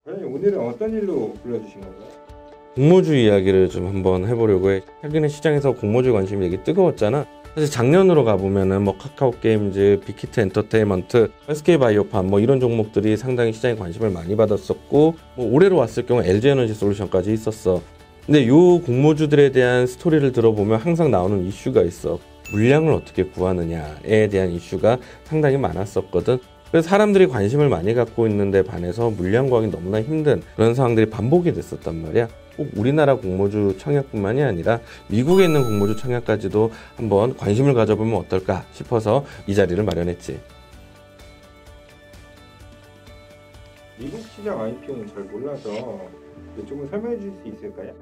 오늘은 어떤 일로 불러주신 건가요? 공모주 이야기를 좀 한번 해보려고 해. 최근에 시장에서 공모주 관심이 되게 뜨거웠잖아. 사실 작년으로 가보면은 뭐 카카오게임즈, 빅히트 엔터테인먼트, SK바이오팜 뭐 이런 종목들이 상당히 시장에 관심을 많이 받았었고, 뭐 올해로 왔을 경우 LG에너지 솔루션까지 있었어. 근데 요 공모주들에 대한 스토리를 들어보면 항상 나오는 이슈가 있어. 물량을 어떻게 구하느냐에 대한 이슈가 상당히 많았었거든. 그래서 사람들이 관심을 많이 갖고 있는데 반해서 물량 구하기 너무나 힘든 그런 상황들이 반복이 됐었단 말이야. 꼭 우리나라 공모주 청약뿐만이 아니라 미국에 있는 공모주 청약까지도 한번 관심을 가져보면 어떨까 싶어서 이 자리를 마련했지. 미국 시장 IPO는 잘 몰라서 조금 설명해 줄 수 있을까요?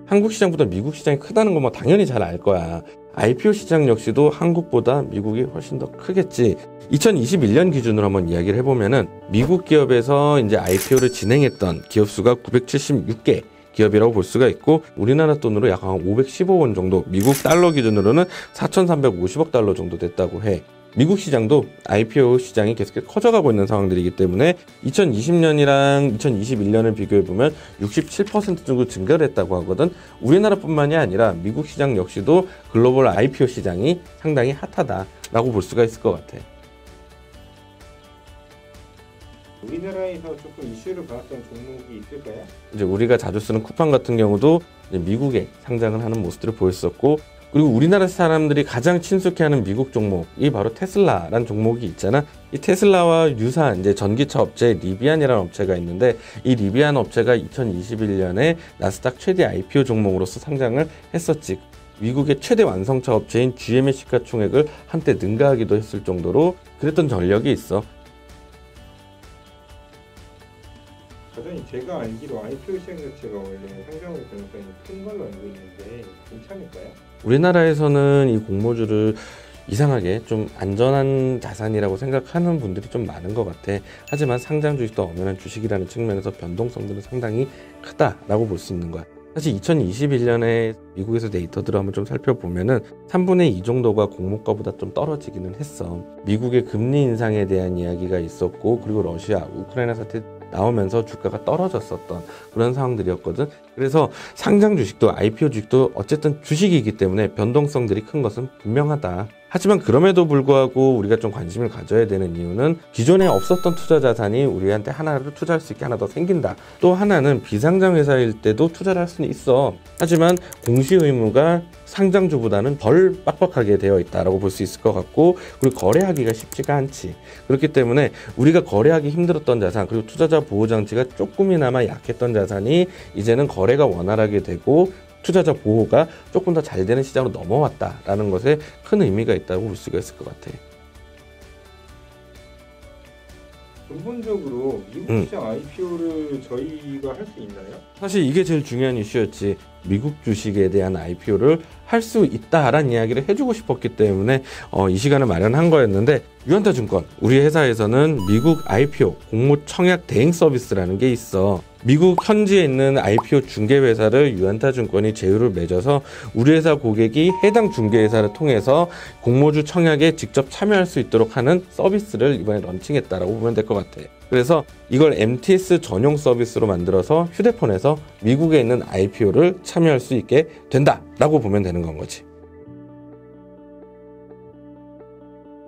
한국 시장보다 미국 시장이 크다는 건 뭐 당연히 잘 알 거야. IPO 시장 역시도 한국보다 미국이 훨씬 더 크겠지. 2021년 기준으로 한번 이야기를 해보면은 미국 기업에서 이제 IPO를 진행했던 기업 수가 976개 기업이라고 볼 수가 있고, 우리나라 돈으로 약 한 515원 정도, 미국 달러 기준으로는 4,350억 달러 정도 됐다고 해. 미국 시장도 IPO 시장이 계속 커져가고 있는 상황들이기 때문에 2020년이랑 2021년을 비교해보면 67% 정도 증가를 했다고 하거든. 우리나라뿐만이 아니라 미국 시장 역시도 글로벌 IPO 시장이 상당히 핫하다라고 볼 수가 있을 것 같아. 우리나라에서 조금 이슈를 받았던 종목이 있을까요? 이제 우리가 자주 쓰는 쿠팡 같은 경우도 이제 미국에 상장을 하는 모습들을 보였었고, 그리고 우리나라 사람들이 가장 친숙해하는 미국 종목이 바로 테슬라라는 종목이 있잖아. 이 테슬라와 유사한 이제 전기차 업체 리비안이라는 업체가 있는데, 이 리비안 업체가 2021년에 나스닥 최대 IPO 종목으로서 상장을 했었지. 미국의 최대 완성차 업체인 GM의 시가총액을 한때 능가하기도 했을 정도로 그랬던 전력이 있어. 과장님, 제가 알기로 IPO 시장 자체가 원래 상장할 가능성이 큰 걸로 알고 있는데 괜찮을까요? 우리나라에서는 이 공모주를 이상하게 좀 안전한 자산이라고 생각하는 분들이 좀 많은 것 같아. 하지만 상장 주식도 엄연한 주식이라는 측면에서 변동성들은 상당히 크다라고 볼 수 있는 거야. 사실 2021년에 미국에서 데이터들을 한번 좀 살펴보면은 3분의 2 정도가 공모가보다 좀 떨어지기는 했어. 미국의 금리 인상에 대한 이야기가 있었고, 그리고 러시아, 우크라이나 사태 나오면서 주가가 떨어졌었던 그런 상황들이었거든. 그래서 상장 주식도 IPO 주식도 어쨌든 주식이기 때문에 변동성들이 큰 것은 분명하다. 하지만 그럼에도 불구하고 우리가 좀 관심을 가져야 되는 이유는 기존에 없었던 투자 자산이 우리한테 하나를 투자할 수 있게 하나 더 생긴다. 또 하나는 비상장 회사일 때도 투자를 할 수는 있어. 하지만 공시 의무가 상장주보다는 덜 빡빡하게 되어 있다라고 볼 수 있을 것 같고, 그리고 거래하기가 쉽지가 않지. 그렇기 때문에 우리가 거래하기 힘들었던 자산, 그리고 투자자 보호 장치가 조금이나마 약했던 자산이 이제는 거래가 원활하게 되고 투자자 보호가 조금 더 잘 되는 시장으로 넘어왔다라는 것에 큰 의미가 있다고 볼 수가 있을 것 같아. 근본적으로 미국 시장 IPO를 저희가 할 수 있나요? 사실 이게 제일 중요한 이슈였지. 미국 주식에 대한 IPO를 할 수 있다라는 이야기를 해주고 싶었기 때문에 이 시간을 마련한 거였는데, 유한타증권 우리 회사에서는 미국 IPO 공모 청약 대행 서비스라는 게 있어. 미국 현지에 있는 IPO 중개회사를 유한타증권이 제휴를 맺어서 우리 회사 고객이 해당 중개회사를 통해서 공모주 청약에 직접 참여할 수 있도록 하는 서비스를 이번에 런칭했다라고 보면 될 것 같아. 그래서 이걸 MTS 전용 서비스로 만들어서 휴대폰에서 미국에 있는 IPO를 참여할 수 있게 된다라고 보면 되는 건 거지.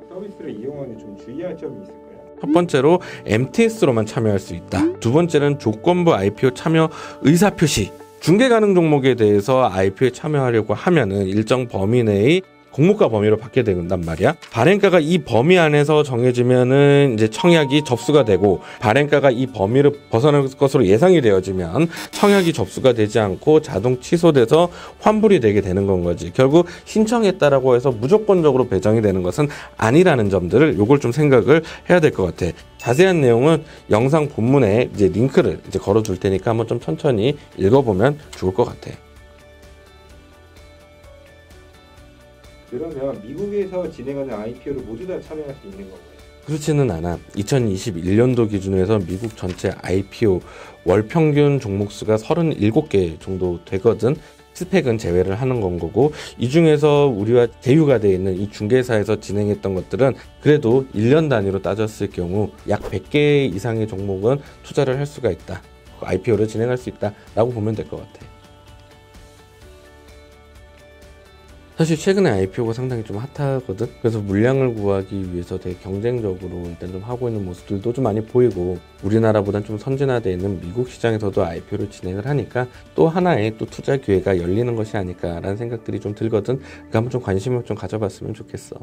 서비스를 이용하는 좀 주의할 점이 있을까요? 첫 번째로 MTS로만 참여할 수 있다. 두 번째는 조건부 IPO 참여 의사표시. 중개 가능 종목에 대해서 IPO에 참여하려고 하면은 일정 범위 내의 공모가 범위로 받게 된단 말이야. 발행가가 이 범위 안에서 정해지면은 이제 청약이 접수가 되고, 발행가가 이 범위를 벗어날 것으로 예상이 되어지면 청약이 접수가 되지 않고 자동 취소돼서 환불이 되게 되는 건 거지. 결국 신청했다라고 해서 무조건적으로 배정이 되는 것은 아니라는 점들을 요걸 좀 생각을 해야 될 것 같아. 자세한 내용은 영상 본문에 이제 링크를 이제 걸어줄 테니까 한번 좀 천천히 읽어보면 좋을 것 같아. 그러면 미국에서 진행하는 IPO를 모두 다 참여할 수 있는 건가요? 그렇지는 않아. 2021년도 기준으로 해서 미국 전체 IPO 월 평균 종목 수가 37개 정도 되거든. 스펙은 제외를 하는 건 거고, 이 중에서 우리와 제휴가 되어 있는 이 중개사에서 진행했던 것들은 그래도 1년 단위로 따졌을 경우 약 100개 이상의 종목은 투자를 할 수가 있다. IPO를 진행할 수 있다라고 보면 될 것 같아. 사실 최근에 IPO가 상당히 좀 핫하거든. 그래서 물량을 구하기 위해서 되게 경쟁적으로 일단 좀 하고 있는 모습들도 좀 많이 보이고, 우리나라보단 좀 선진화되어 있는 미국 시장에서도 IPO를 진행을 하니까 또 하나의 또 투자 기회가 열리는 것이 아닐까라는 생각들이 좀 들거든. 그러니까 한번 좀 관심을 좀 가져봤으면 좋겠어.